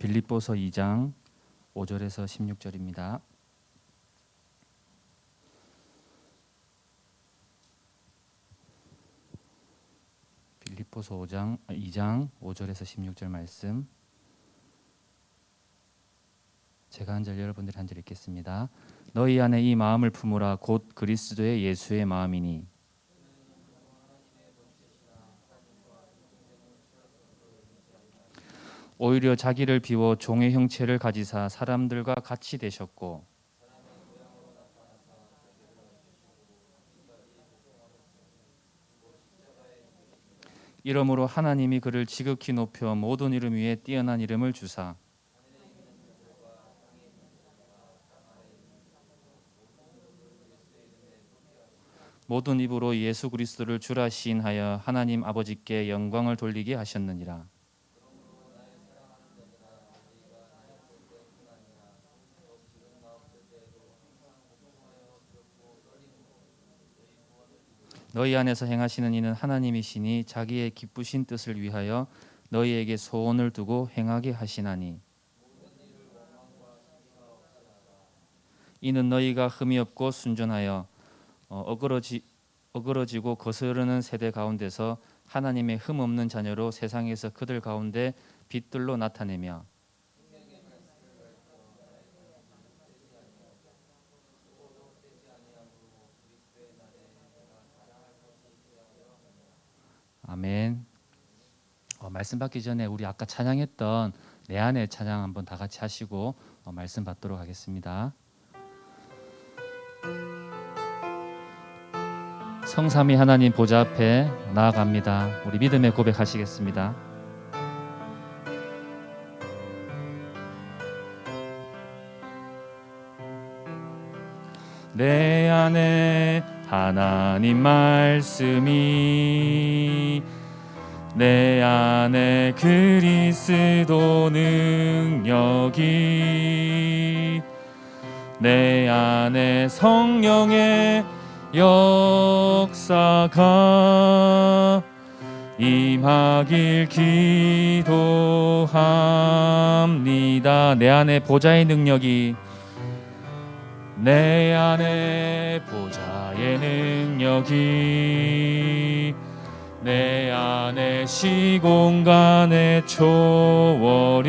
빌립보서 2장 5절에서 16절입니다. 빌립보서 2장 5절에서 16절 말씀, 제가 한 절 여러분들이 한 절 읽겠습니다. 너희 안에 이 마음을 품으라. 곧 그리스도의 예수의 마음이니 오히려 자기를 비워 종의 형체를 가지사 사람들과 같이 되셨고 이러므로 하나님이 그를 지극히 높여 모든 이름 위에 뛰어난 이름을 주사 모든 입으로 예수 그리스도를 주라 시인하여 하나님 아버지께 영광을 돌리게 하셨느니라. 너희 안에서 행하시는 이는 하나님이시니 자기의 기쁘신 뜻을 위하여 너희에게 소원을 두고 행하게 하시나니 이는 너희가 흠이 없고 순전하여 어그러지고 거스르는 세대 가운데서 하나님의 흠 없는 자녀로 세상에서 그들 가운데 빛들로 나타내며 아멘. 말씀 받기 전에 우리 아까 찬양했던 내 안에 찬양 한번 다 같이 하시고 말씀 받도록 하겠습니다. 성삼위 하나님 보좌 앞에 나아갑니다. 우리 믿음의 고백하시겠습니다. 내 안에 하나님 말씀이 내 안에 그리스도 능력이 내 안에 성령의 역사가 임하길 기도합니다. 내 안에 보좌의 능력이 내 안에 보좌의 능력이 내 안에 시공간의 초월이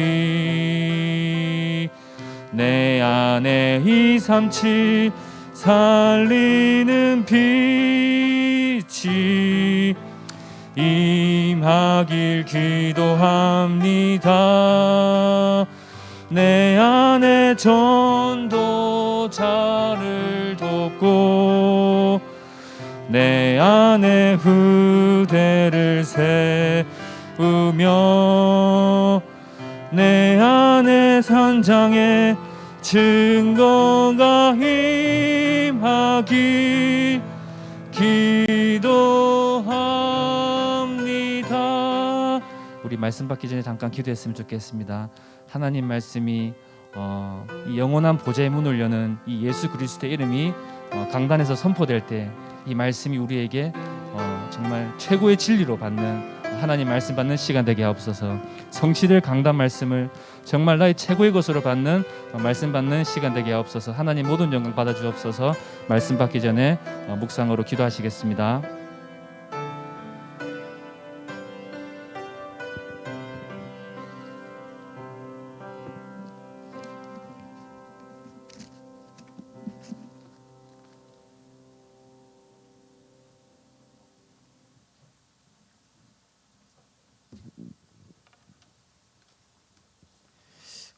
내 안에 237 살리는 빛이 임하길 기도합니다. 내 안에 전도자를 돕고 내 안에 후대를 세우며 내 안에 산장에 증거가 임하길 기도합니다. 우리 말씀 받기 전에 잠깐 기도했으면 좋겠습니다. 하나님 말씀이 이 영원한 보좌의 문을 여는 이 예수 그리스도의 이름이 강단에서 선포될 때 이 말씀이 우리에게 정말 최고의 진리로 받는 하나님 말씀 받는 시간 되게 하옵소서. 성취될 강단 말씀을 정말 나의 최고의 것으로 받는 말씀 받는 시간 되게 하옵소서. 하나님 모든 영광 받아 주옵소서. 말씀 받기 전에 묵상으로 기도하시겠습니다.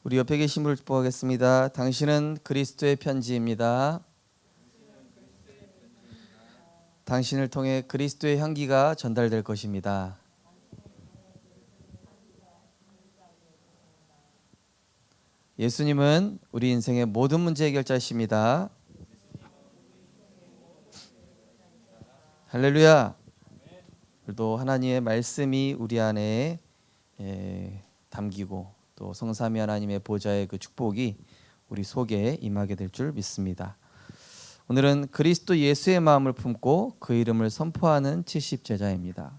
우리 옆에 계신 분을 축복하겠습니다. 당신은 그리스도의 편지입니다. 당신을 통해 그리스도의 향기가 전달될 것입니다. 예수님은 우리 인생의 모든 문제 해결자이십니다. 할렐루야. 오늘도 하나님의 말씀이 우리 안에 담기고 또 성삼위 하나님의 보좌의 그 축복이 우리 속에 임하게 될 줄 믿습니다. 오늘은 그리스도 예수의 마음을 품고 그 이름을 선포하는 70제자입니다.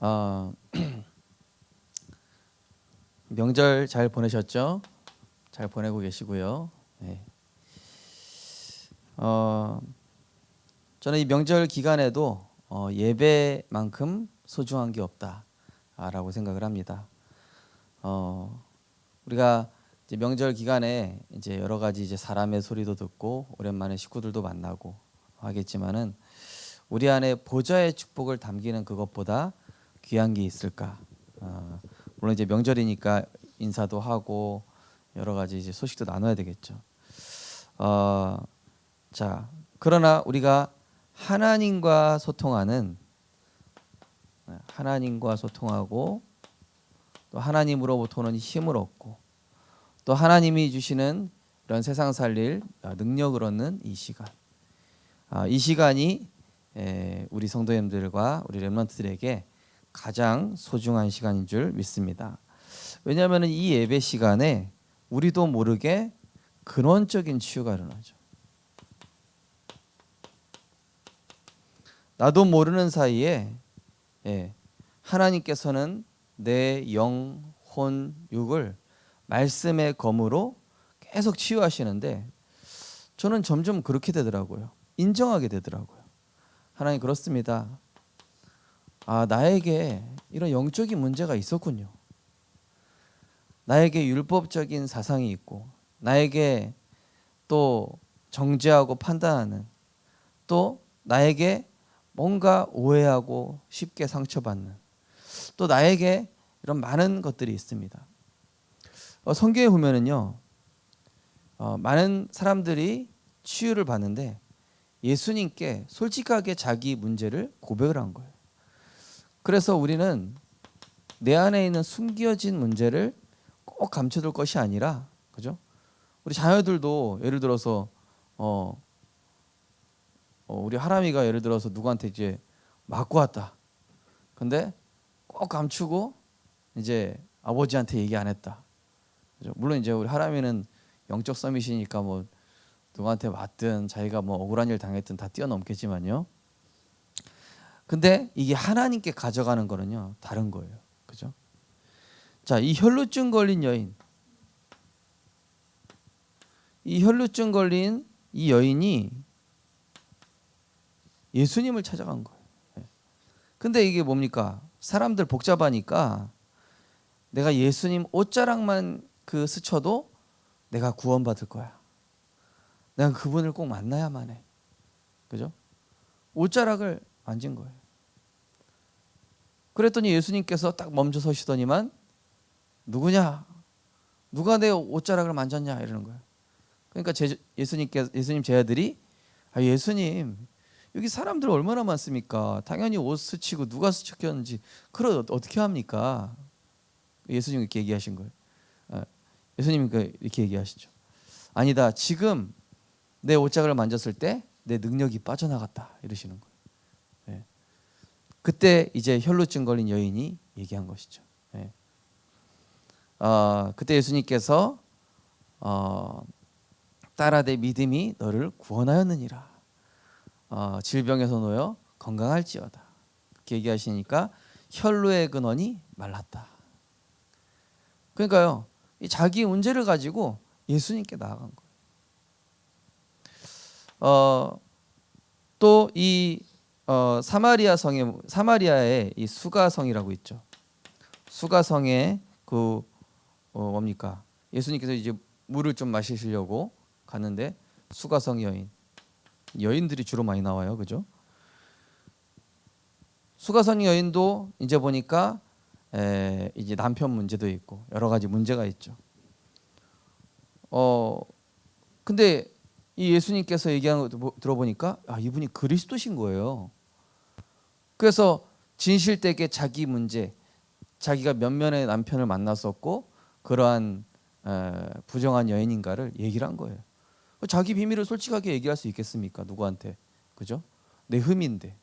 어, 명절 잘 보내셨죠? 잘 보내고 계시고요. 네. 저는 이 명절 기간에도 예배만큼 소중한 게 없다라고 생각을 합니다. 우리가 이제 명절 기간에 이제 여러 가지 이제 사람의 소리도 듣고 오랜만에 식구들도 만나고 하겠지만은 우리 안에 보좌의 축복을 담기는 그것보다 귀한 게 있을까? 물론 이제 명절이니까 인사도 하고 여러 가지 이제 소식도 나눠야 되겠죠. 자, 그러나 우리가 하나님과 소통하고 또 하나님으로부터는 힘을 얻고 또 하나님이 주시는 이런 세상 살릴 능력을 얻는 이 시간, 이 시간이 우리 성도님들과 우리 렘넌트들에게 가장 소중한 시간인 줄 믿습니다. 왜냐하면 이 예배 시간에 우리도 모르게 근원적인 치유가 일어나죠. 나도 모르는 사이에 하나님께서는 내 영, 혼, 육을 말씀의 검으로 계속 치유하시는데 저는 점점 그렇게 되더라고요. 인정하게 되더라고요. 하나님 그렇습니다. 나에게 이런 영적인 문제가 있었군요. 나에게 율법적인 사상이 있고 나에게 또 정죄하고 판단하는 또 나에게 뭔가 오해하고 쉽게 상처받는 또 나에게 이런 많은 것들이 있습니다. 성경에 보면은요, 많은 사람들이 치유를 받는데 예수님께 솔직하게 자기 문제를 고백을 한 거예요. 그래서 우리는 내 안에 있는 숨겨진 문제를 꼭 감춰둘 것이 아니라, 그죠? 우리 자녀들도 예를 들어서 우리 하람이가 예를 들어서 누구한테 이제 맞고 왔다. 근데 꼭 감추고 이제 아버지한테 얘기 안 했다. 그죠? 물론 이제 우리 하람이는 영적 서밋이니까 뭐 누구한테 맞든 자기가 뭐 억울한 일 당했든 다 뛰어넘겠지만요. 근데 이게 하나님께 가져가는 거는요 다른 거예요. 그죠? 자, 이 혈루증 걸린 여인, 이 혈루증 걸린 이 여인이 예수님을 찾아간 거예요. 근데 이게 뭡니까? 사람들 복잡하니까 내가 예수님 옷자락만 그 스쳐도 내가 구원받을 거야. 내가 그분을 꼭 만나야만 해. 그죠? 옷자락을 만진 거예요. 그랬더니 예수님께서 딱 멈춰 서시더니만 누구냐? 누가 내 옷자락을 만졌냐? 이러는 거예요. 그러니까 예수님 제자들이 예수님 여기 사람들 얼마나 많습니까? 당연히 옷 스치고 누가 스쳤는지 그걸 어떻게 합니까? 예수님 이렇게 얘기하신 거예요. 예수님이 이렇게 얘기하시죠. 아니다. 지금 내 옷자락을 만졌을 때 내 능력이 빠져나갔다 이러시는 거예요. 네. 그때 이제 혈루증 걸린 여인이 얘기한 것이죠. 네. 그때 예수님께서 딸아 내 믿음이 너를 구원하였느니라. 질병에서 놓여 건강할지어다. 그렇게 얘기하시니까 혈루의 근원이 말랐다. 그러니까요, 이 자기 문제를 가지고 예수님께 나아간 거예요. 또 이 사마리아에 이 수가성이라고 있죠. 수가성에 뭡니까? 예수님께서 이제 물을 좀 마시려고 갔는데 수가성 여인들이 주로 많이 나와요, 그죠? 수가성 여인도 이제 보니까 이제 남편 문제도 있고 여러 가지 문제가 있죠. 근데 이 예수님께서 얘기하는 거 들어보니까 이분이 그리스도신 거예요. 그래서 진실되게 자기 문제, 자기가 몇 명의 남편을 만났었고 그러한 부정한 여인인가를 얘기를 한 거예요. 자기 비밀을 솔직하게 얘기할 수 있겠습니까? 누구한테? 그죠? 내 흠인데,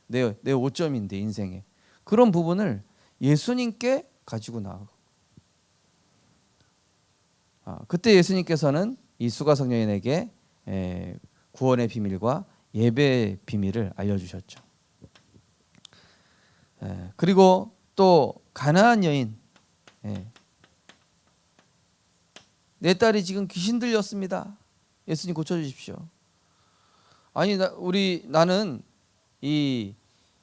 내 오점인데 인생에 그런 부분을 예수님께 가지고 나가고. 그때 예수님께서는 이 수가성 여인에게 구원의 비밀과 예배의 비밀을 알려주셨죠. 그리고 또 가나안 여인, 내 딸이 지금 귀신 들렸습니다. 예수님 고쳐주십시오. 아니 나는 이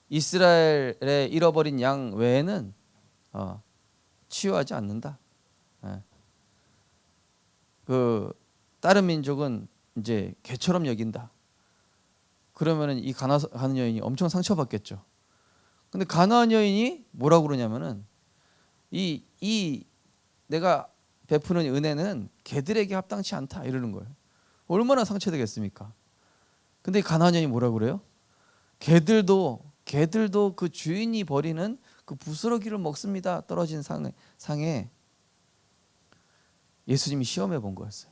이스라엘의 잃어버린 양 외에는 치유하지 않는다. 그 다른 민족은 이제 개처럼 여긴다. 그러면은 이 가나안 여인이 엄청 상처받겠죠. 근데 가나안 여인이 뭐라고 그러냐면은 이 내가 베푸는 은혜는 개들에게 합당치 않다 이러는 거예요. 얼마나 상처되겠습니까? 근데 가나안 여인이 뭐라고 그래요? 개들도 그 주인이 버리는 그 부스러기를 먹습니다. 떨어진 상에 예수님이 시험해 본 거였어요.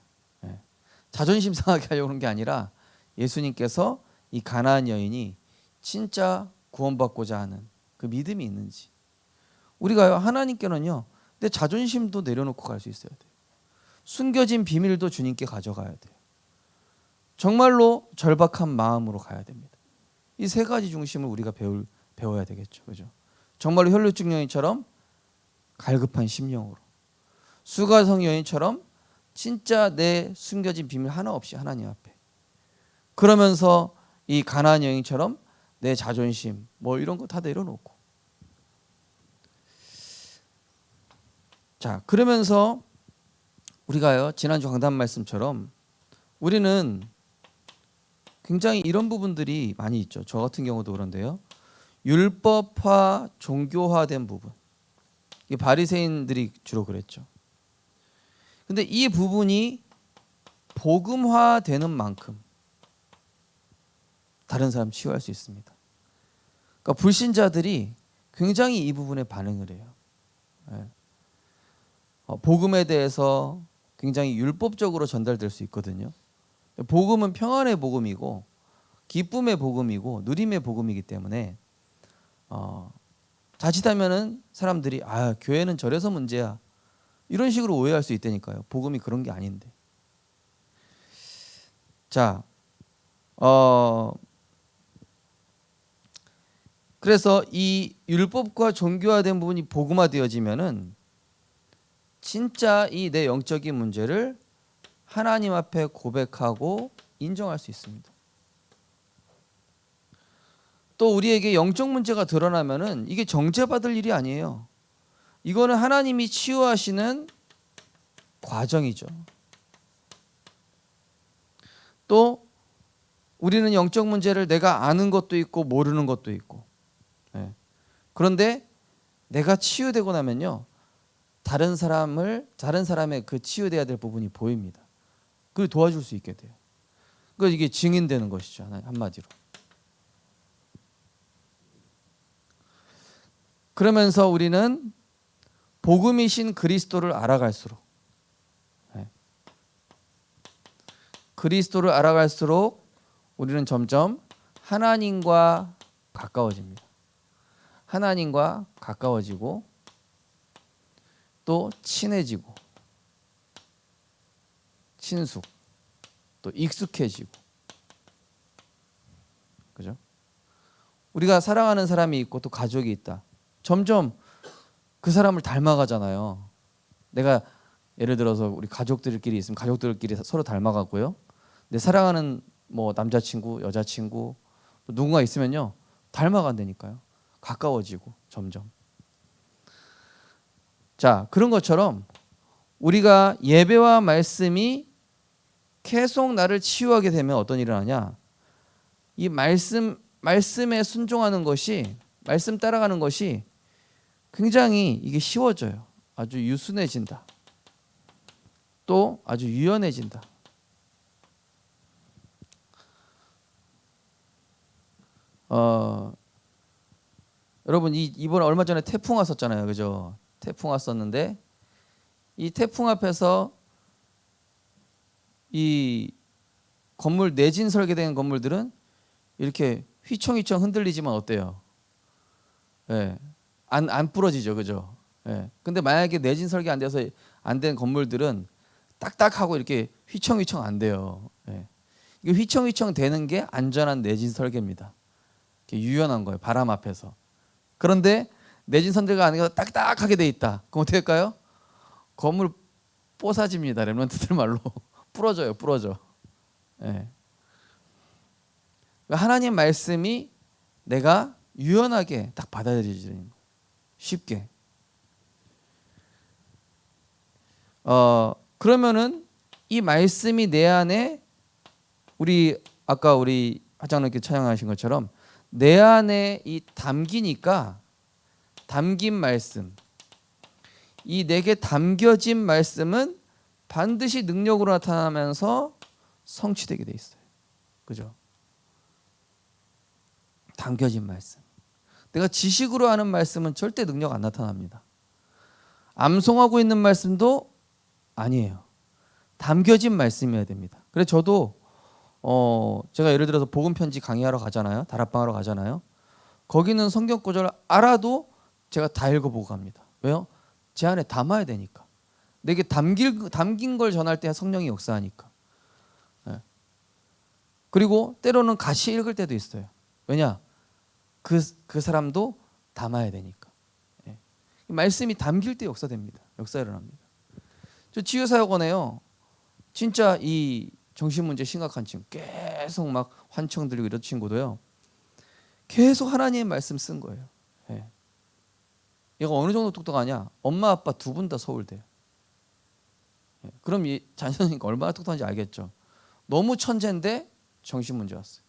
자존심 상하게 하려고 하는 게 아니라 예수님께서 이 가나안 여인이 진짜 구원받고자 하는 그 믿음이 있는지. 우리가요, 하나님께는요, 내 자존심도 내려놓고 갈 수 있어야 돼요. 숨겨진 비밀도 주님께 가져가야 돼요. 정말로 절박한 마음으로 가야 됩니다. 이 세 가지 중심을 우리가 배워야 되겠죠. 그죠? 정말로 혈루증 여인처럼 갈급한 심령으로, 수가성 여인처럼 진짜 내 숨겨진 비밀 하나 없이 하나님 앞에, 그러면서 이 가나안 여인처럼 내 자존심 뭐 이런 거 다 내려놓고, 자, 그러면서 우리가요, 지난주 강단 말씀처럼 우리는 굉장히 이런 부분들이 많이 있죠. 저 같은 경우도 그런데요, 율법화 종교화된 부분, 이 바리새인들이 주로 그랬죠. 근데 이 부분이 복음화되는 만큼 다른 사람 치유할 수 있습니다. 그러니까 불신자들이 굉장히 이 부분에 반응을 해요. 복음에 대해서 굉장히 율법적으로 전달될 수 있거든요. 복음은 평안의 복음이고 기쁨의 복음이고 누림의 복음이기 때문에 자칫하면은 사람들이 교회는 저래서 문제야 이런 식으로 오해할 수 있다니까요. 복음이 그런 게 아닌데. 자, 그래서 이 율법과 종교화된 부분이 복음화되어지면은 진짜 이 내 영적인 문제를 하나님 앞에 고백하고 인정할 수 있습니다. 또 우리에게 영적 문제가 드러나면은 이게 정죄받을 일이 아니에요. 이거는 하나님이 치유하시는 과정이죠. 또 우리는 영적 문제를 내가 아는 것도 있고 모르는 것도 있고, 그런데 내가 치유되고 나면요, 다른 사람의 그 치유돼야 될 부분이 보입니다. 그걸 도와줄 수 있게 돼요. 그 이게 증인되는 것이죠, 한마디로. 그러면서 우리는 복음이신 그리스도를 알아갈수록, 그리스도를 알아갈수록 우리는 점점 하나님과 가까워집니다. 하나님과 가까워지고 또 친해지고 친숙, 또 익숙해지고, 그죠? 우리가 사랑하는 사람이 있고 또 가족이 있다. 점점 그 사람을 닮아가잖아요. 내가 예를 들어서 우리 가족들끼리 있으면 가족들끼리 서로 닮아가고요. 내 사랑하는 뭐 남자친구, 여자친구 누군가 있으면요, 닮아간다니까요. 가까워지고 점점. 자, 그런 것처럼 우리가 예배와 말씀이 계속 나를 치유하게 되면 어떤 일이 일어나냐? 이 말씀에 순종하는 것이, 말씀 따라가는 것이 굉장히 이게 쉬워져요. 아주 유순해진다. 또 아주 유연해진다. 여러분 이번에 얼마 전에 태풍 왔었잖아요, 그죠? 태풍 왔었는데 이 태풍 앞에서 이 건물 내진 설계된 건물들은 이렇게 휘청휘청 흔들리지만 어때요? 안 부러지죠, 그죠? 근데 만약에 내진 설계 안 돼서 안 된 건물들은 딱딱하고 이렇게 휘청휘청 안 돼요. 이게 휘청휘청 되는 게 안전한 내진 설계입니다. 이렇게 유연한 거예요, 바람 앞에서. 그런데 내진 선대가 안에가 딱딱하게 돼 있다. 그럼 어떻게 할까요? 건물 뽀사집니다. 렘넌트들 말로 부러져요. 부러져. 예. 하나님 말씀이 내가 유연하게 딱 받아들여지는 거예요. 쉽게. 그러면은 이 말씀이 내 안에 아까 우리 하장님께 찬양하신 것처럼 내 안에 이 담기니까 담긴 말씀, 이 내게 담겨진 말씀은 반드시 능력으로 나타나면서 성취되게 돼 있어요. 그죠? 담겨진 말씀. 내가 지식으로 하는 말씀은 절대 능력 안 나타납니다. 암송하고 있는 말씀도 아니에요. 담겨진 말씀이어야 됩니다. 그래서 저도 제가 예를 들어서 복음 편지 강의하러 가잖아요. 다락방하러 가잖아요. 거기는 성경 구절 알아도 제가 다 읽어보고 갑니다. 왜요? 제 안에 담아야 되니까. 내게 담긴 걸 전할 때 성령이 역사하니까. 네. 그리고 때로는 같이 읽을 때도 있어요. 왜냐? 그 사람도 담아야 되니까. 네. 말씀이 담길 때 역사됩니다. 역사 일어납니다. 저 치유사역원에요. 진짜 이 정신문제 심각한 친구, 계속 막 환청 들리고 이런 친구도요. 계속 하나님의 말씀 쓴 거예요. 예. 얘가 어느 정도 똑똑하냐? 엄마 아빠 두 분 다 서울대요. 예. 그럼 이 자녀니까 얼마나 똑똑한지 알겠죠. 너무 천재인데 정신문제 왔어요.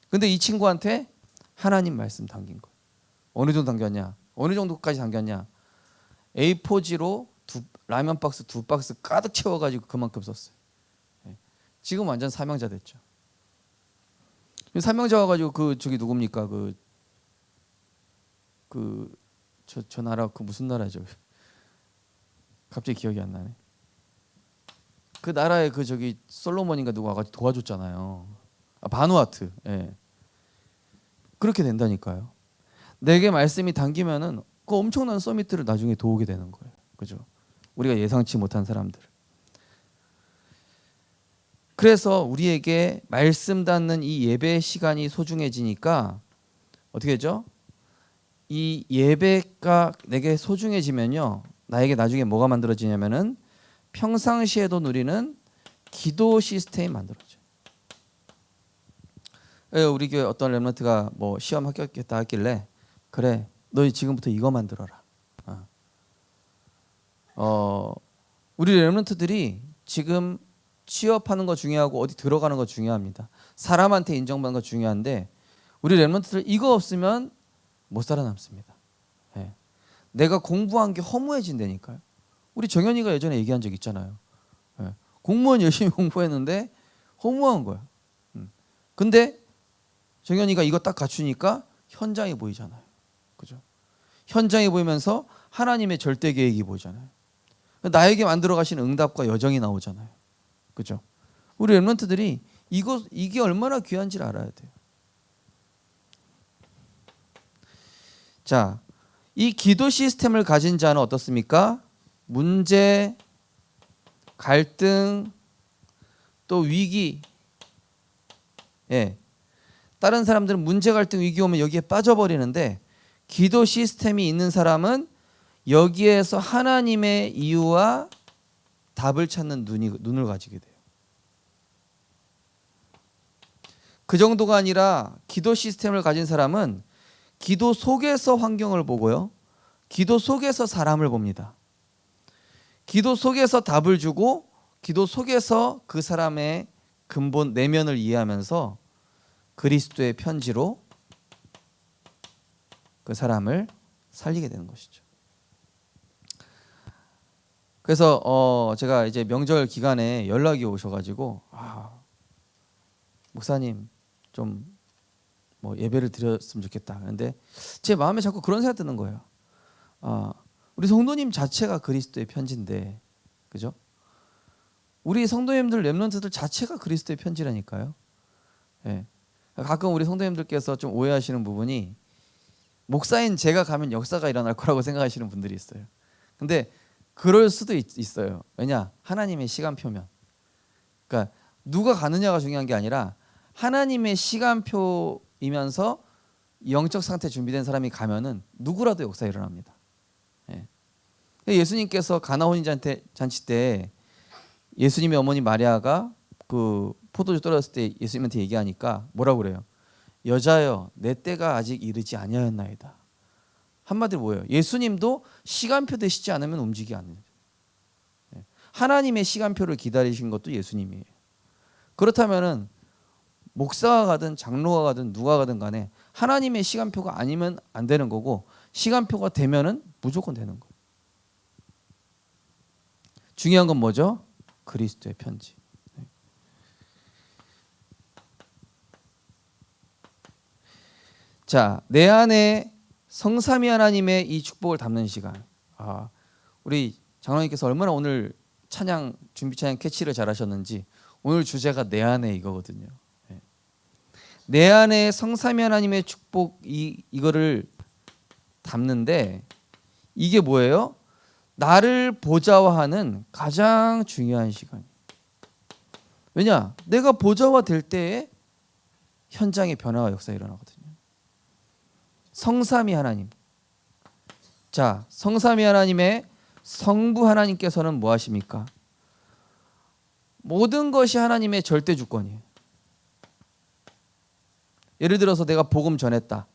근데 이 친구한테 하나님 말씀 담긴 거예요. 어느 정도 담겼냐? 어느 정도까지 담겼냐? A4지로 라면 박스 2박스 가득 채워가지고 그만큼 썼어요. 지금 완전 사명자 됐죠. 사명자 와가지고 저기 누굽니까? 저 나라 무슨 나라죠? 갑자기 기억이 안 나네. 그 나라에 저기 솔로몬인가 누가 와가지고 도와줬잖아요. 바누아투. 예. 그렇게 된다니까요. 내게 말씀이 담기면은 그 엄청난 서밋들을 나중에 도우게 되는 거예요. 그죠? 우리가 예상치 못한 사람들. 그래서 우리에게 말씀 닿는 이 예배 시간이 소중해지니까 어떻게 되죠? 이 예배가 내게 소중해지면요, 나에게 나중에 뭐가 만들어지냐면은 평상시에도 누리는 기도 시스템이 만들어져요. 우리 교회 어떤 렘넌트가 뭐 시험 합격했다 하길래 그래, 너희 지금부터 이거 만들어라. 우리 렘넌트들이 지금 취업하는 거 중요하고 어디 들어가는 거 중요합니다. 사람한테 인정받는 거 중요한데 우리 렘넌트들 이거 없으면 못 살아남습니다. 예. 내가 공부한 게 허무해진다니까요. 우리 정현이가 예전에 얘기한 적 있잖아요. 예. 공무원 열심히 공부했는데 허무한 거야. 근데 정현이가 이거 딱 갖추니까 현장이 보이잖아요. 그죠? 현장이 보이면서 하나님의 절대 계획이 보이잖아요. 나에게 만들어 가시는 응답과 여정이 나오잖아요. 그죠? 우리 렘넌트들이 이게 얼마나 귀한지를 알아야 돼요. 자, 이 기도 시스템을 가진 자는 어떻습니까? 문제, 갈등, 또 위기. 예. 다른 사람들은 문제, 갈등, 위기 오면 여기에 빠져버리는데 기도 시스템이 있는 사람은 여기에서 하나님의 이유와 답을 찾는 눈을 가지게 돼요. 그 정도가 아니라 기도 시스템을 가진 사람은 기도 속에서 환경을 보고요. 기도 속에서 사람을 봅니다. 기도 속에서 답을 주고 기도 속에서 그 사람의 근본 내면을 이해하면서 그리스도의 편지로 그 사람을 살리게 되는 것이죠. 그래서 제가 이제 명절 기간에 연락이 오셔가지고 목사님 좀 뭐 예배를 드렸으면 좋겠다. 그런데 제 마음에 자꾸 그런 생각 드는 거예요. 우리 성도님 자체가 그리스도의 편지인데, 그죠? 우리 성도님들 렘넌트들 자체가 그리스도의 편지라니까요. 예. 가끔 우리 성도님들께서 좀 오해하시는 부분이 목사인 제가 가면 역사가 일어날 거라고 생각하시는 분들이 있어요. 근데 그럴 수도 있어요. 왜냐? 하나님의 시간표면. 그러니까 누가 가느냐가 중요한 게 아니라 하나님의 시간표이면서 영적 상태 준비된 사람이 가면은 누구라도 역사 일어납니다. 예. 예수님께서 가나 혼인잔치 때 예수님의 어머니 마리아가 그 포도주 떨어졌을 때 예수님한테 얘기하니까 뭐라고 그래요? 여자여, 내 때가 아직 이르지 아니하였나이다. 한마디로 뭐예요? 예수님도 시간표 되시지 않으면 움직이지 않는 거죠. 예. 하나님의 시간표를 기다리신 것도 예수님이에요. 그렇다면은 목사가 가든 장로가 가든 누가 가든 간에 하나님의 시간표가 아니면 안 되는 거고, 시간표가 되면은 무조건 되는 거예요. 중요한 건 뭐죠? 그리스도의 편지. 자, 내 안에 성삼위 하나님의 이 축복을 담는 시간. 우리 장로님께서 얼마나 오늘 찬양 준비 찬양 캐치를 잘하셨는지, 오늘 주제가 내 안에 이거거든요. 내 안에 성삼위 하나님의 축복 이거를 담는데, 이게 뭐예요? 나를 보좌화하는 가장 중요한 시간. 왜냐? 내가 보좌화 될 때에 현장의 변화와 역사가 일어나거든요. 성삼위 하나님. 자, 성삼위 하나님의 성부 하나님께서는 뭐 하십니까? 모든 것이 하나님의 절대 주권이에요. 예를 들어서 내가 복음 전했다.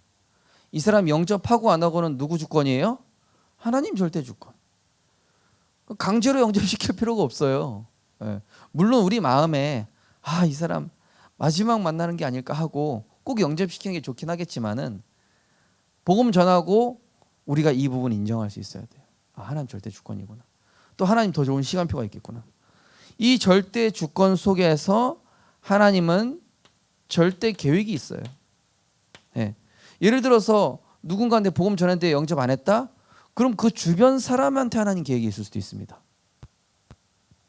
이 사람 영접하고 안 하고는 누구 주권이에요? 하나님 절대 주권. 강제로 영접시킬 필요가 없어요. 예. 물론 우리 마음에 이 사람 마지막 만나는 게 아닐까 하고 꼭 영접시키는 게 좋긴 하겠지만은, 복음 전하고 우리가 이 부분 인정할 수 있어야 돼요. 하나님 절대 주권이구나. 또 하나님 더 좋은 시간표가 있겠구나. 이 절대 주권 속에서 하나님은 절대 계획이 있어요. 예. 예를 들어서 누군가한테 복음 전했는데 영접 안 했다? 그럼 그 주변 사람한테 하나님 계획이 있을 수도 있습니다.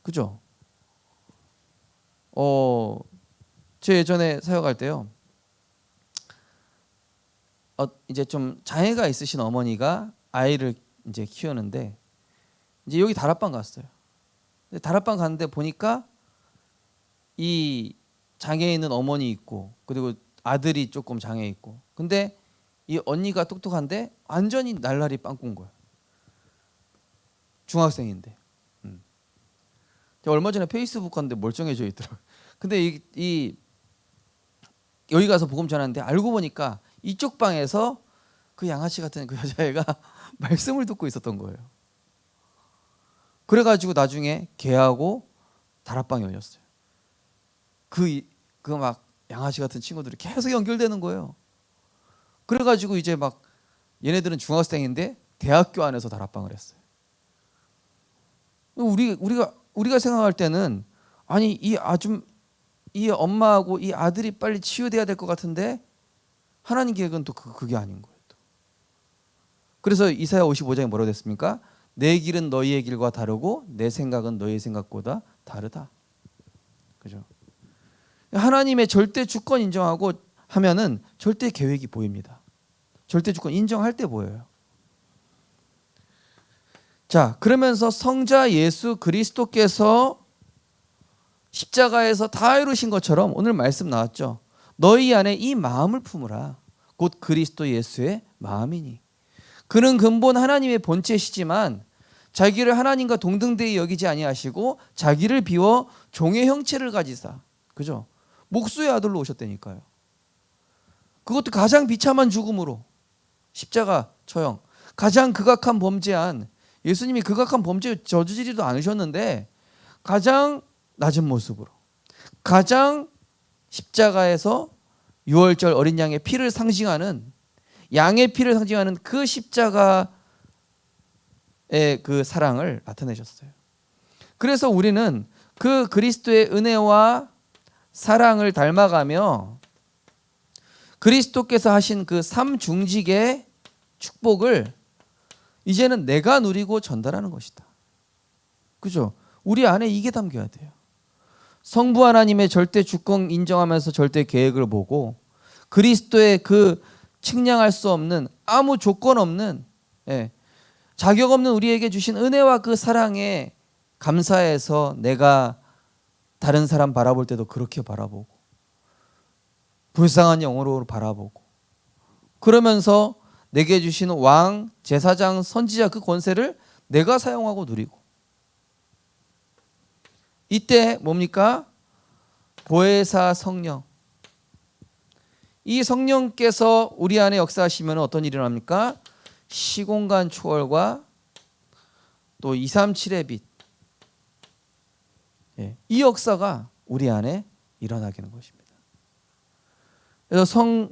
그죠? 제 예전에 사역할 때요. 이제 좀 장애가 있으신 어머니가 아이를 이제 키우는데, 이제 여기 다락방 갔어요. 다락방 갔는데 보니까 이 장애 있는 어머니 있고, 그리고 아들이 조금 장애 있고, 근데 이 언니가 똑똑한데 완전히 날라리 빵꾼 거야. 중학생인데. 제가 얼마 전에 페이스북 갔는데 멀쩡해져 있더라고요. 근데 여기 가서 복음 전하는데 알고 보니까 이쪽 방에서 그 양아치 같은 그 여자애가 말씀을 듣고 있었던 거예요. 그래가지고 나중에 걔하고 다락방이 열렸어요. 그 막 양아치 같은 친구들이 계속 연결되는 거예요. 그래가지고 이제 막 얘네들은 중학생인데 대학교 안에서 다락방을 했어요. 우리가 생각할 때는 아니 이 엄마하고 이 아들이 빨리 치유돼야 될 것 같은데, 하나님 계획은 또 그게 아닌 거예요. 또. 그래서 이사야 55장에 뭐라고 됐습니까? 내 길은 너희의 길과 다르고 내 생각은 너희의 생각보다 다르다. 그죠? 하나님의 절대 주권 인정하고 하면은 절대 계획이 보입니다. 절대 주권 인정할 때 보여요. 자, 그러면서 성자 예수 그리스도께서 십자가에서 다 이루신 것처럼 오늘 말씀 나왔죠. 너희 안에 이 마음을 품으라. 곧 그리스도 예수의 마음이니. 그는 근본 하나님의 본체시지만 자기를 하나님과 동등되이 여기지 아니하시고 자기를 비워 종의 형체를 가지사. 그죠? 목수의 아들로 오셨다니까요. 그것도 가장 비참한 죽음으로, 십자가 처형. 가장 극악한 범죄한, 예수님이 극악한 범죄 저지르지도 않으셨는데 가장 낮은 모습으로, 가장 십자가에서 유월절 어린 양의 피를 상징하는, 양의 피를 상징하는 그 십자가의 그 사랑을 나타내셨어요. 그래서 우리는 그 그리스도의 은혜와 사랑을 닮아가며 그리스도께서 하신 그 삼중직의 축복을 이제는 내가 누리고 전달하는 것이다. 그죠? 우리 안에 이게 담겨야 돼요. 성부 하나님의 절대 주권 인정하면서 절대 계획을 보고, 그리스도의 그 측량할 수 없는, 아무 조건 없는, 자격 없는 우리에게 주신 은혜와 그 사랑에 감사해서 내가 다른 사람 바라볼 때도 그렇게 바라보고, 불쌍한 영으로 바라보고, 그러면서 내게 주신 왕, 제사장, 선지자 그 권세를 내가 사용하고 누리고, 이때 뭡니까? 보혜사 성령. 이 성령께서 우리 안에 역사하시면 어떤 일이 일어납니까? 시공간 초월과 또 237의 빛, 이 역사가 우리 안에 일어나게 되는 것입니다. 그래서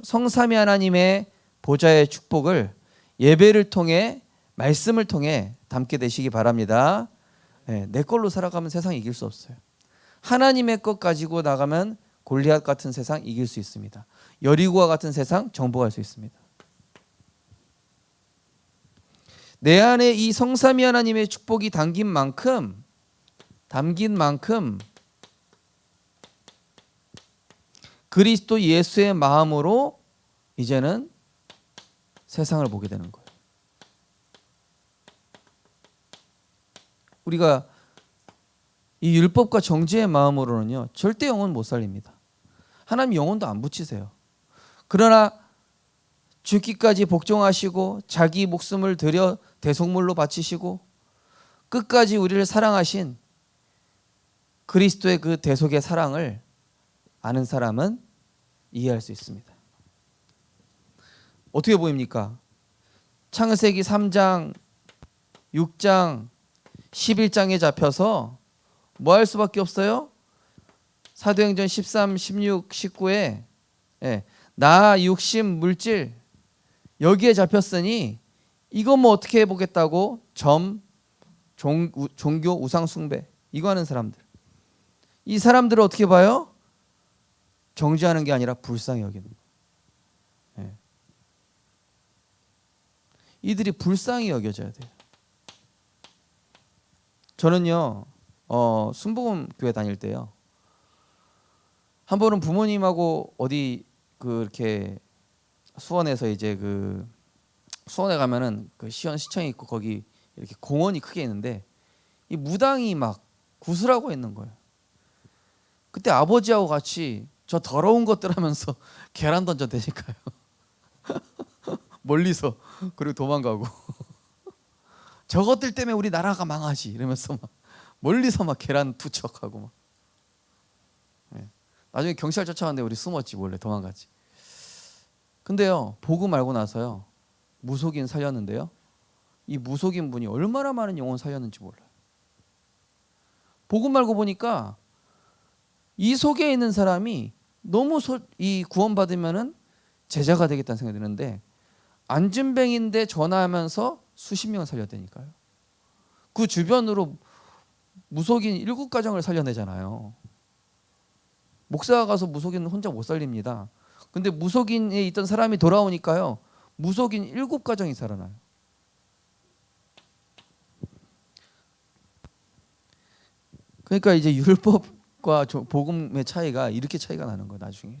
성삼위 하나님의 보좌의 축복을 예배를 통해, 말씀을 통해 담게 되시기 바랍니다. 내 걸로 살아가면 세상 이길 수 없어요. 하나님의 것 가지고 나가면 골리앗 같은 세상 이길 수 있습니다. 여리고와 같은 세상 정복할 수 있습니다. 내 안에 이 성삼위 하나님의 축복이 담긴 만큼 그리스도 예수의 마음으로 이제는 세상을 보게 되는 거예요. 우리가 이 율법과 정죄의 마음으로는요, 절대 영혼 못 살립니다. 하나님 영혼도 안 붙이세요. 그러나 죽기까지 복종하시고 자기 목숨을 들여 대속물로 바치시고 끝까지 우리를 사랑하신 그리스도의 그 대속의 사랑을 아는 사람은 이해할 수 있습니다. 어떻게 보입니까? 창세기 3장, 6장, 11장에 잡혀서 뭐 할 수밖에 없어요? 사도행전 13, 16, 19에 나, 육신, 물질 여기에 잡혔으니 이거 뭐 어떻게 해보겠다고 종교 우상 숭배 이거 하는 사람들, 이 사람들을 어떻게 봐요? 정죄하는 게 아니라 불쌍히 여기는 거예요. 이들이 불쌍히 여겨져야 돼요. 저는요 순복음 교회 다닐 때요, 한 번은 부모님하고 어디 이렇게 수원에서 이제 수원에 가면은 그 시청이 있고 거기 이렇게 공원이 크게 있는데 이 무당이 막 구슬하고 있는 거예요. 그때 아버지하고 같이 저 더러운 것들 하면서 계란 던져대니까요. 멀리서. 그리고 도망가고. 저것들 때문에 우리 나라가 망하지 이러면서 막 멀리서 막 계란 투척하고 막. 나중에 경찰 쫓아왔는데 우리 숨었지, 몰래 도망갔지. 근데요, 복음 알고 나서요, 무속인 살렸는데요, 이 무속인 분이 얼마나 많은 영혼 살렸는지 몰라요. 복음 알고 보니까 이 속에 있는 사람이 너무 이 구원받으면은 제자가 되겠다는 생각이 드는데, 안진뱅인데 전화하면서 수십 명을 살렸다니까요. 그 주변으로 무속인 7가정을 살려내잖아요. 목사가 가서 무속인 혼자 못 살립니다. 근데 무속인에 있던 사람이 돌아오니까요, 무속인 7가정이 살아나요. 그러니까 이제 율법과 복음의 차이가 이렇게 차이가 나는 거예요, 나중에.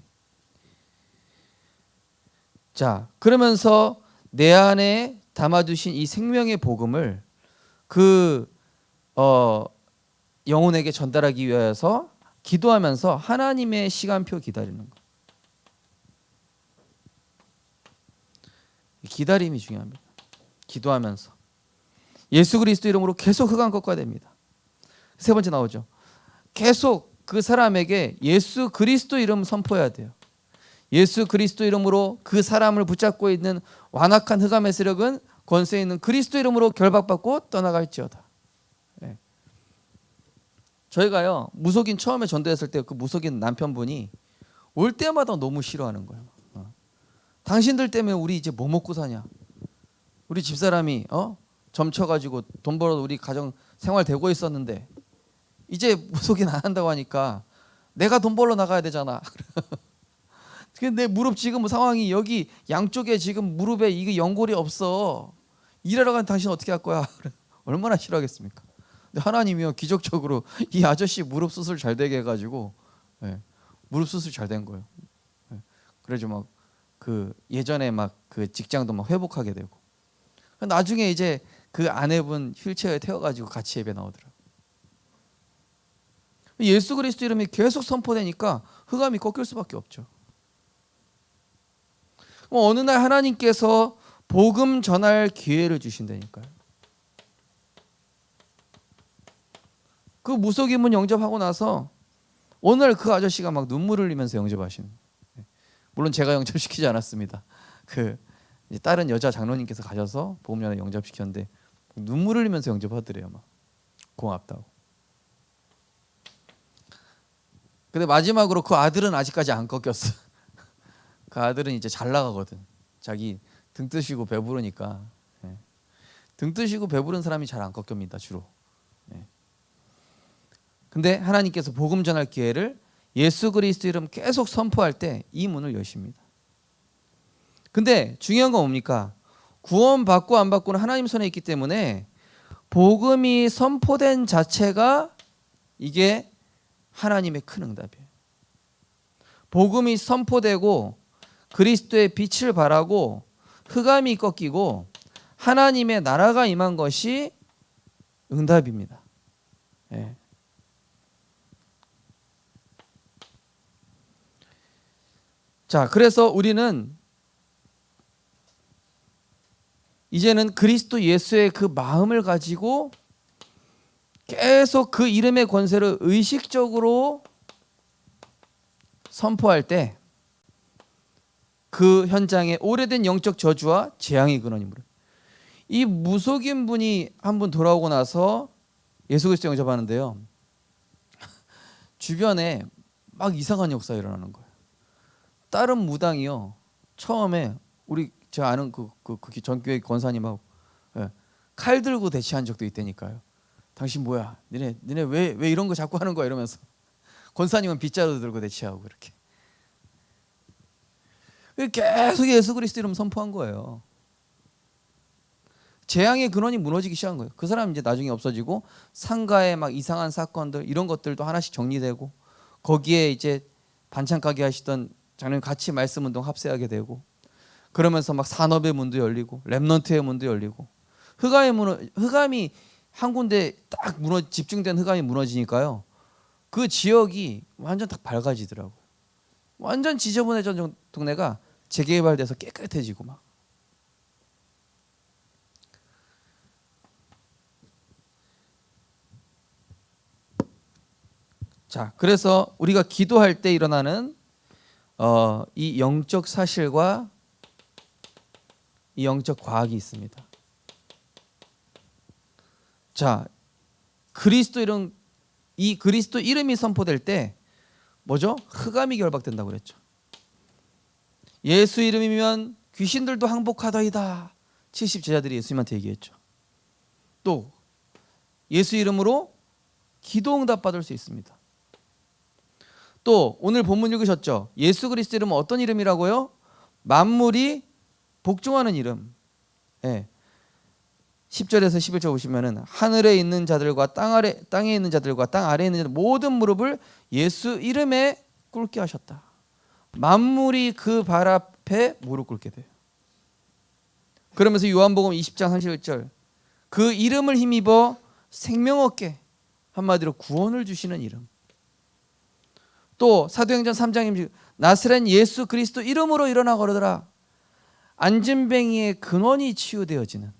자, 그러면서 내 안에 담아두신 이 생명의 복음을 영혼에게 전달하기 위해서 기도하면서 하나님의 시간표 기다리는 거. 기다림이 중요합니다. 기도하면서 예수 그리스도 이름으로 계속 흑암 꺾어야 됩니다. 세 번째 나오죠. 계속 그 사람에게 예수 그리스도 이름 선포해야 돼요. 예수 그리스도 이름으로 그 사람을 붙잡고 있는 완악한 흑암의 세력은 권세 있는 그리스도 이름으로 결박받고 떠나갈지어다. 저희가요, 무속인 처음에 전도했을 때 그 무속인 남편분이 올 때마다 너무 싫어하는 거예요. 당신들 때문에 우리 이제 뭐 먹고 사냐? 우리 집사람이 점쳐가지고 돈 벌어 우리 가정 생활 되고 있었는데 이제 무속인 안 한다고 하니까 내가 돈 벌러 나가야 되잖아. 근데 내 무릎 지금 상황이 여기 양쪽에 지금 무릎에 이게 연골이 없어. 일하러 간 당신 어떻게 할 거야? 얼마나 싫어하겠습니까? 근데 하나님이요, 기적적으로 이 아저씨 무릎 수술 잘 되게 해가지고 무릎 수술 잘 된 거예요. 그래서 막 예전에 막 그 직장도 막 회복하게 되고, 나중에 이제 그 아내분 휠체어에 태워가지고 같이 예배 나오더라고요. 예수 그리스도 이름이 계속 선포되니까 흑암이 꺾일 수밖에 없죠. 어느 날 하나님께서 복음 전할 기회를 주신다니까요. 그 무속인문 영접하고 나서 오늘 그 아저씨가 막 눈물을 흘리면서 영접하시는. 물론 제가 영접시키지 않았습니다. 그 이제 다른 여자 장로님께서 가셔서 복음 전할 영접시켰는데 눈물을 흘리면서 영접하더래요. 막 고맙다고. 근데 마지막으로 그 아들은 아직까지 안 꺾였어. 그 아들은 이제 잘 나가거든. 자기 등 뜨시고 배부르니까. 등 뜨시고 배부른 사람이 잘 안 꺾입니다, 주로. 근데 하나님께서 복음 전할 기회를 예수 그리스도 이름 계속 선포할 때 이 문을 여십니다. 근데 중요한 건 뭡니까? 구원 받고 안 받고는 하나님 손에 있기 때문에 복음이 선포된 자체가 이게 하나님의 큰 응답이에요. 복음이 선포되고 그리스도의 빛을 발하고 흑암이 꺾이고 하나님의 나라가 임한 것이 응답입니다. 예. 자, 그래서 우리는 이제는 그리스도 예수의 그 마음을 가지고 계속 그 이름의 권세를 의식적으로 선포할 때 그 현장에 오래된 영적 저주와 재앙이 근원이 물어요. 이 무속인 분이 한 분 돌아오고 나서 예수 그리스도 영접하는데요. 주변에 막 이상한 역사가 일어나는 거예요. 다른 무당이요. 처음에 우리 제가 아는 그 전교회 권사님하고 칼 들고 대치한 적도 있다니까요. 당신 뭐야? 니네 왜 이런 거 자꾸 하는 거야? 이러면서 권사님은 빗자루 들고 대치하고 그렇게. 계속 예수 그리스도 이름 선포한 거예요. 재앙의 근원이 무너지기 시작한 거예요. 그 사람 이제 나중에 없어지고 상가에 막 이상한 사건들 이런 것들도 하나씩 정리되고 거기에 이제 반찬 가게 하시던 장로님 같이 말씀 운동 합세하게 되고 그러면서 막 산업의 문도 열리고 렘넌트의 문도 열리고 흑암이 한 군데 딱 집중된 흑암이 무너지니까요. 그 지역이 완전 딱 밝아지더라고요. 완전 지저분해진 동네가 재개발돼서 깨끗해지고 막. 자, 그래서 우리가 기도할 때 일어나는 이 영적 사실과 이 영적 과학이 있습니다. 자, 이 그리스도 이름이 선포될 때 뭐죠? 흑암이 결박된다고 그랬죠. 예수 이름이면 귀신들도 항복하더이다. 70 제자들이 예수님한테 얘기했죠. 또 예수 이름으로 기도 응답 받을 수 있습니다. 또 오늘 본문 읽으셨죠? 예수 그리스도 이름은 어떤 이름이라고요? 만물이 복종하는 이름. 10절에서 11절 보시면은 하늘에 있는 자들과 땅에 있는 자들과 땅 아래에 있는 자들 모든 무릎을 예수 이름에 꿇게 하셨다. 만물이 그 발 앞에 무릎 꿇게 돼요. 그러면서 요한복음 20장 31절 그 이름을 힘입어 생명 얻게, 한마디로 구원을 주시는 이름. 또 사도행전 3장 나사렛 예수 그리스도 이름으로 일어나 걸으더라. 안진뱅이의 근원이 치유되어지는,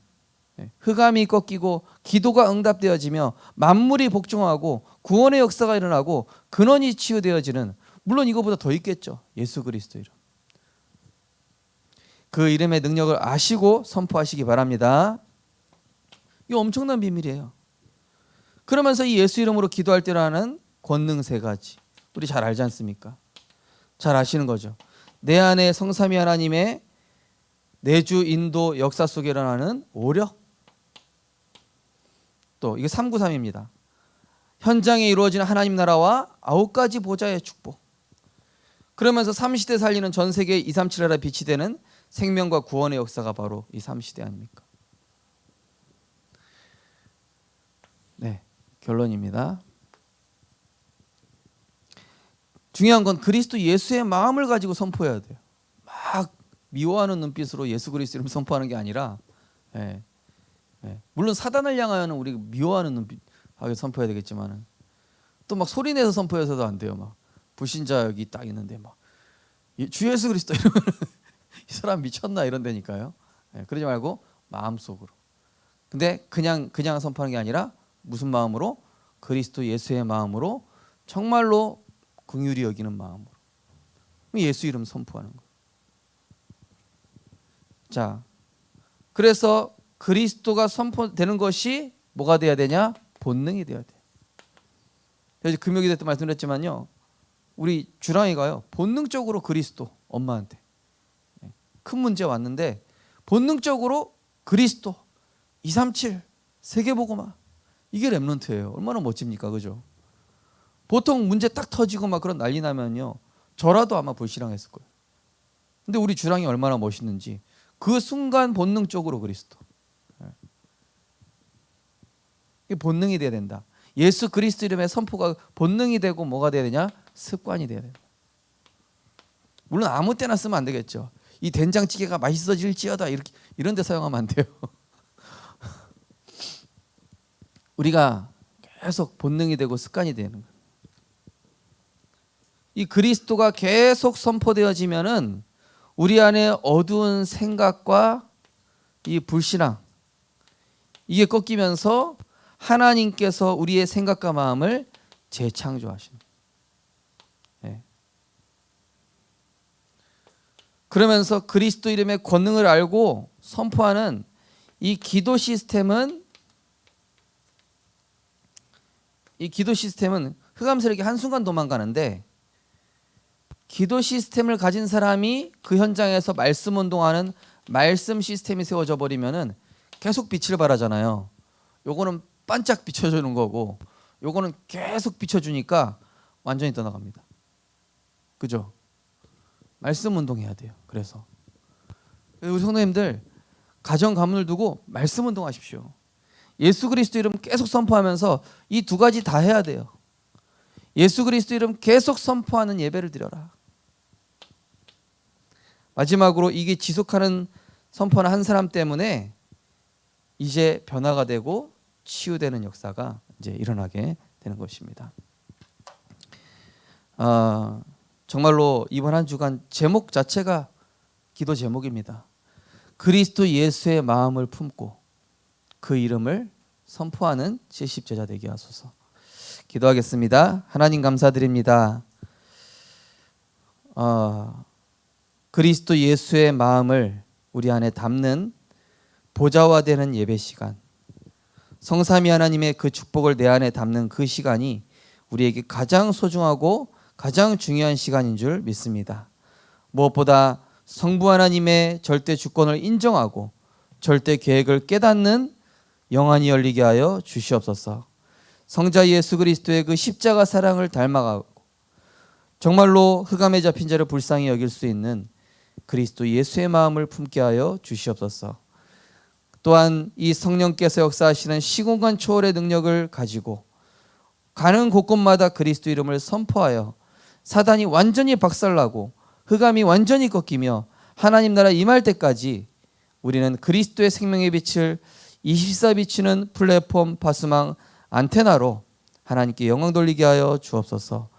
흑암이 꺾이고 기도가 응답되어지며 만물이 복종하고 구원의 역사가 일어나고 근원이 치유되어지는, 물론 이거보다 더 있겠죠. 예수 그리스도 이름. 그 이름의 능력을 아시고 선포하시기 바랍니다. 이거 엄청난 비밀이에요. 그러면서 이 예수 이름으로 기도할 때 일어나는 권능 세 가지, 우리 잘 알지 않습니까? 잘 아시는 거죠. 내 안에 성삼위 하나님의 내주 인도 역사 속에 일어나는 오력. 또 이게 393입니다. 현장에 이루어지는 하나님 나라와 9가지 보좌의 축복. 그러면서 3시대 살리는 전 세계 237나라 빛이 되는 생명과 구원의 역사가 바로 이 3시대 아닙니까? 네, 결론입니다. 중요한 건 그리스도 예수의 마음을 가지고 선포해야 돼요. 막 미워하는 눈빛으로 예수 그리스도 이름 선포하는 게 아니라, 물론 사단을 향하여는 우리 미워하는 눈빛하게 선포해야 되겠지만은 또 막 소리 내서 선포해서도 안 돼요. 막 불신자 여기 딱 있는데 막 주 예수 그리스도 이러면 이 사람 미쳤나 이런다니까요. 그러지 말고 마음속으로. 근데 그냥 선포하는 게 아니라 무슨 마음으로? 그리스도 예수의 마음으로, 정말로 긍휼히 여기는 마음으로 예수 이름 선포하는 거예요. 자, 그래서 그리스도가 선포되는 것이 뭐가 돼야 되냐? 본능이 돼야 돼. 그래서 금요기도 때 말씀드렸지만요, 우리 주랑이가요 본능적으로 그리스도, 엄마한테 큰 문제 왔는데 본능적으로 그리스도 237 세계복음화, 이게 렘넌트예요. 얼마나 멋집니까, 그죠? 보통 문제 딱 터지고 막 그런 난리 나면요, 저라도 아마 불신앙했을 거예요. 근데 우리 주랑이 얼마나 멋있는지 그 순간 본능적으로 그리스도. 이게 본능이 돼야 된다. 예수 그리스도 이름의 선포가 본능이 되고 뭐가 돼야 되냐? 습관이 돼야 된다. 물론 아무 때나 쓰면 안 되겠죠. 이 된장찌개가 맛있어질지어다 이런 데 사용하면 안 돼요. 우리가 계속 본능이 되고 습관이 되는 거예요. 이 그리스도가 계속 선포되어지면은 우리 안에 어두운 생각과 이 불신앙, 이게 꺾이면서 하나님께서 우리의 생각과 마음을 재창조하시는 거예요. 그러면서 그리스도 이름의 권능을 알고 선포하는 이 기도 시스템은 흑암세력이 한순간 도망가는데, 기도 시스템을 가진 사람이 그 현장에서 말씀 운동하는 말씀 시스템이 세워져 버리면은 계속 빛을 발하잖아요. 요거는 반짝 비춰주는 거고, 요거는 계속 비춰주니까 완전히 떠나갑니다. 그죠? 말씀 운동해야 돼요. 그래서 우리 성도님들 가정 가문을 두고 말씀 운동하십시오. 예수 그리스도 이름 계속 선포하면서 이 두 가지 다 해야 돼요. 예수 그리스도 이름 계속 선포하는 예배를 드려라. 마지막으로 이게 지속하는 선포하는 한 사람 때문에 이제 변화가 되고 치유되는 역사가 이제 일어나게 되는 것입니다. 정말로 이번 한 주간 제목 자체가 기도 제목입니다. 그리스도 예수의 마음을 품고 그 이름을 선포하는 70제자 되게 하소서. 기도하겠습니다. 하나님 감사드립니다. 그리스도 예수의 마음을 우리 안에 담는 보좌화되는 예배 시간, 성삼위 하나님의 그 축복을 내 안에 담는 그 시간이 우리에게 가장 소중하고 가장 중요한 시간인 줄 믿습니다. 무엇보다 성부 하나님의 절대 주권을 인정하고 절대 계획을 깨닫는 영안이 열리게 하여 주시옵소서. 성자 예수 그리스도의 그 십자가 사랑을 닮아가고 정말로 흑암에 잡힌 자를 불쌍히 여길 수 있는 그리스도 예수의 마음을 품게 하여 주시옵소서. 또한 이 성령께서 역사하시는 시공간 초월의 능력을 가지고 가는 곳곳마다 그리스도 이름을 선포하여 사단이 완전히 박살나고 흑암이 완전히 꺾이며 하나님 나라 임할 때까지 우리는 그리스도의 생명의 빛을 24 비치는 플랫폼 바스망 안테나로 하나님께 영광 돌리게 하여 주옵소서.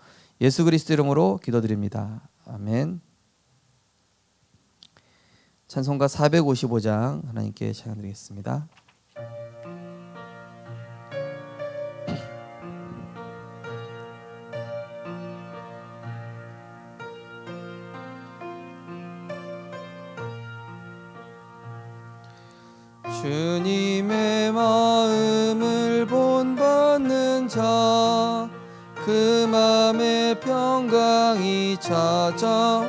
예수 그리스도 이름으로 기도드립니다. 아멘. 찬송가 455장 하나님께 찬양드리겠습니다. 주님의 마음을 본받는 자, 그 마음에 평강이 찾아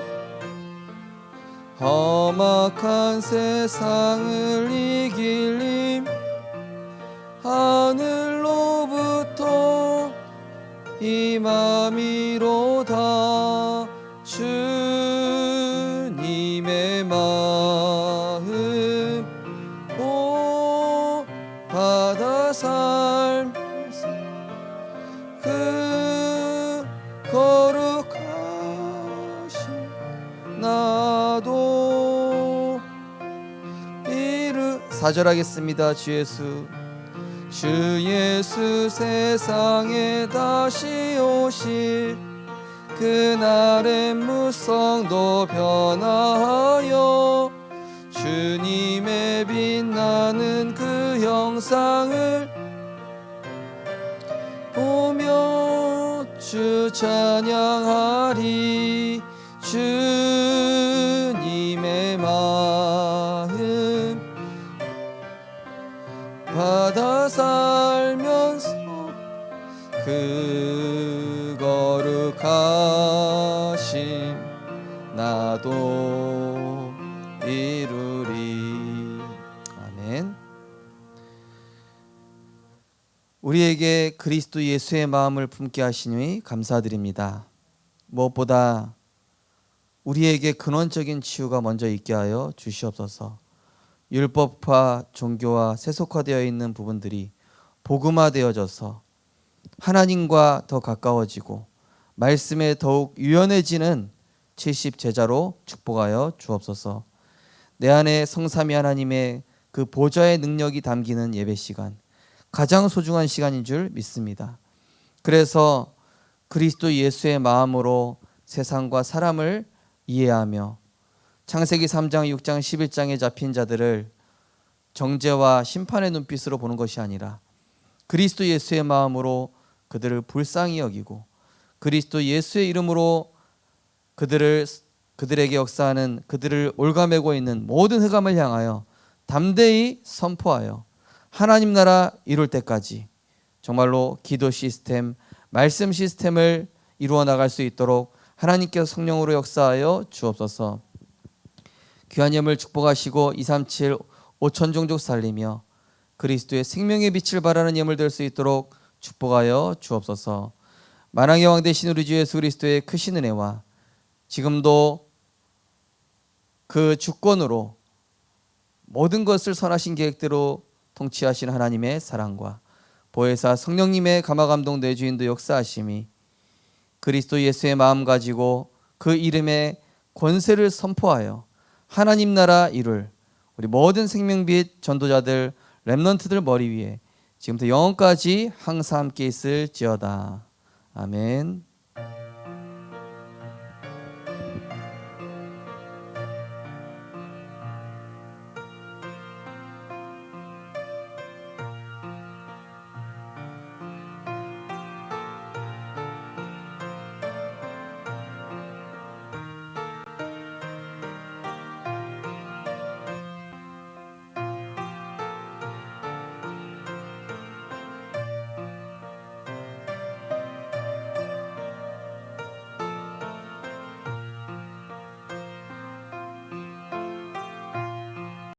험악한 세상을 이길 힘, 하늘로부터 임함이로다. 주님의 마음 받아 살면서 그 거룩하신 나도 이르 4절 하겠습니다. 주 예수 세상에 다시 오실 그날의 무성도 변화하여 주님의 빛나는 그 형상을 보며 주 찬양하리. 주님의 마음 받아 살면서 그 거룩하심 나도 이루리. 아멘. 우리에게 그리스도 예수의 마음을 품게 하시니 감사드립니다. 무엇보다 우리에게 근원적인 치유가 먼저 있게 하여 주시옵소서. 율법화 종교와 세속화되어 있는 부분들이 복음화되어져서 하나님과 더 가까워지고 말씀에 더욱 유연해지는 70 제자로 축복하여 주옵소서. 내 안에 성삼위 하나님의 그 보좌의 능력이 담기는 예배 시간, 가장 소중한 시간인 줄 믿습니다. 그래서 그리스도 예수의 마음으로 세상과 사람을 이해하며 창세기 3장, 6장, 11장에 잡힌 자들을 정죄와 심판의 눈빛으로 보는 것이 아니라 그리스도 예수의 마음으로 그들을 불쌍히 여기고 그리스도 예수의 이름으로 그들에게 역사하는, 그들을 올가매고 있는 모든 흑암을 향하여 담대히 선포하여 하나님 나라 이룰 때까지 정말로 기도 시스템, 말씀 시스템을 이루어 나갈 수 있도록 하나님께서 성령으로 역사하여 주옵소서. 귀한 예물 축복하시고 237 5천 종족 살리며 그리스도의 생명의 빛을 발하는 예물 될 수 있도록 축복하여 주옵소서. 만왕의 왕 되신 우리 주 예수 그리스도의 크신 은혜와 지금도 그 주권으로 모든 것을 선하신 계획대로 통치하신 하나님의 사랑과 보혜사 성령님의 감화감동 내주인도 역사하심이 그리스도 예수의 마음 가지고 그 이름의 권세를 선포하여 하나님 나라 이룰 우리 모든 생명빛 전도자들 렘넌트들 머리 위에 지금부터 영원까지 항상 함께 있을지어다. 아멘.